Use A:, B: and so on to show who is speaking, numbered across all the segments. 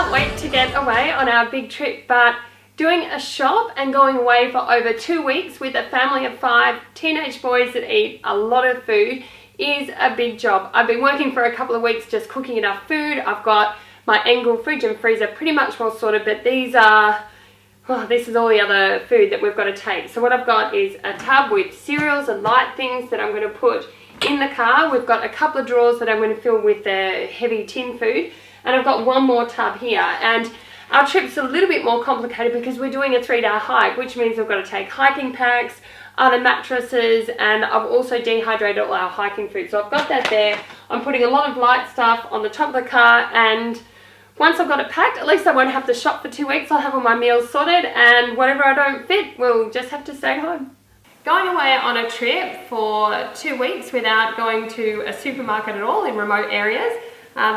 A: can't wait to get away on our big trip, but doing a shop and going away for over 2 weeks with a family of 5 teenage boys that eat a lot of food is a big job. I've been working for a couple of weeks just cooking enough food. I've got my Angle fridge and freezer pretty much well sorted, but these are, this is all the other food that we've got to take. So what I've got is a tub with cereals and light things that I'm going to put in the car. We've got a couple of drawers that I'm going to fill with the heavy tin food, and I've got one more tub here. And our trip's a little bit more complicated because we're doing a 3-day hike, which means we've got to take hiking packs, other mattresses, and I've also dehydrated all our hiking food. So I've got that there. I'm putting a lot of light stuff on the top of the car, and once I've got it packed, at least I won't have to shop for 2 weeks. I'll have all my meals sorted, and whatever I don't fit, we'll just have to stay home. Going away on a trip for 2 weeks without going to a supermarket at all in remote areas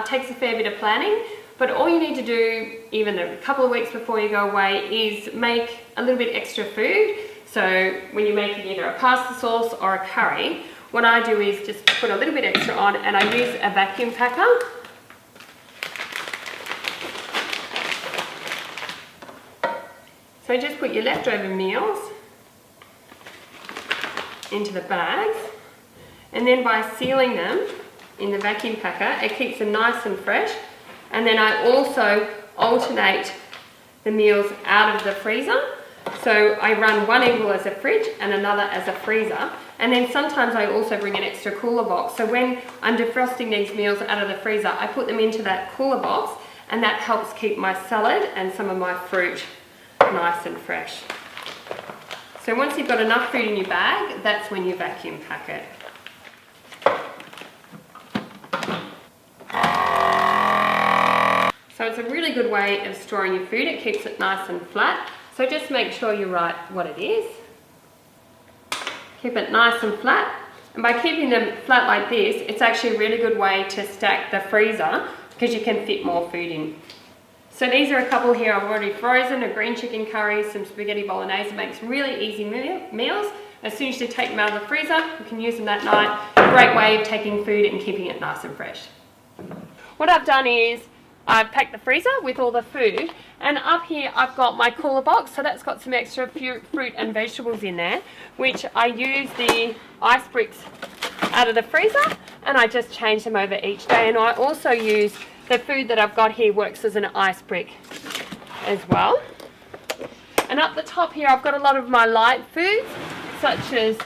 A: takes a fair bit of planning, but all you need to do, even a couple of weeks before you go away, is make a little bit extra food. So when you're making either a pasta sauce or a curry, what I do is just put a little bit extra on, and I use a vacuum packer. So just put your leftover meals into the bags, and then by sealing them in the vacuum packer, it keeps them nice and fresh. And then I also alternate the meals out of the freezer. So I run one angle as a fridge and another as a freezer. And then sometimes I also bring an extra cooler box. So when I'm defrosting these meals out of the freezer, I put them into that cooler box, and that helps keep my salad and some of my fruit nice and fresh. So once you've got enough food in your bag, that's when you vacuum pack it. So it's a really good way of storing your food. It keeps it nice and flat. So just make sure you write what it is. Keep it nice and flat. And by keeping them flat like this, it's actually a really good way to stack the freezer because you can fit more food in. So these are a couple here I've already frozen: a green chicken curry, some spaghetti bolognese. It makes really easy meals. As soon as you take them out of the freezer, you can use them that night. A great way of taking food and keeping it nice and fresh. What I've done is I've packed the freezer with all the food, and up here I've got my cooler box, so that's got some extra fruit and vegetables in there, which I use the ice bricks out of the freezer, and I just change them over each day. And I also use the food that I've got here works as an ice brick as well. And up the top here I've got a lot of my light foods, such as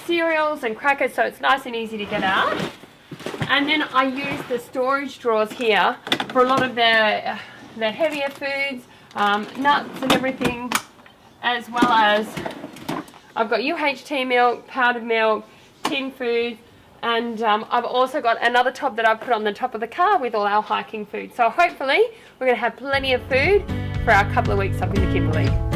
A: cereals and crackers, so it's nice and easy to get out. And then I use the storage drawers here for a lot of the heavier foods, nuts and everything, as well as I've got UHT milk, powdered milk, tin food, and I've also got another top that I've put on the top of the car with all our hiking food. So hopefully we're going to have plenty of food for our couple of weeks up in the Kimberley.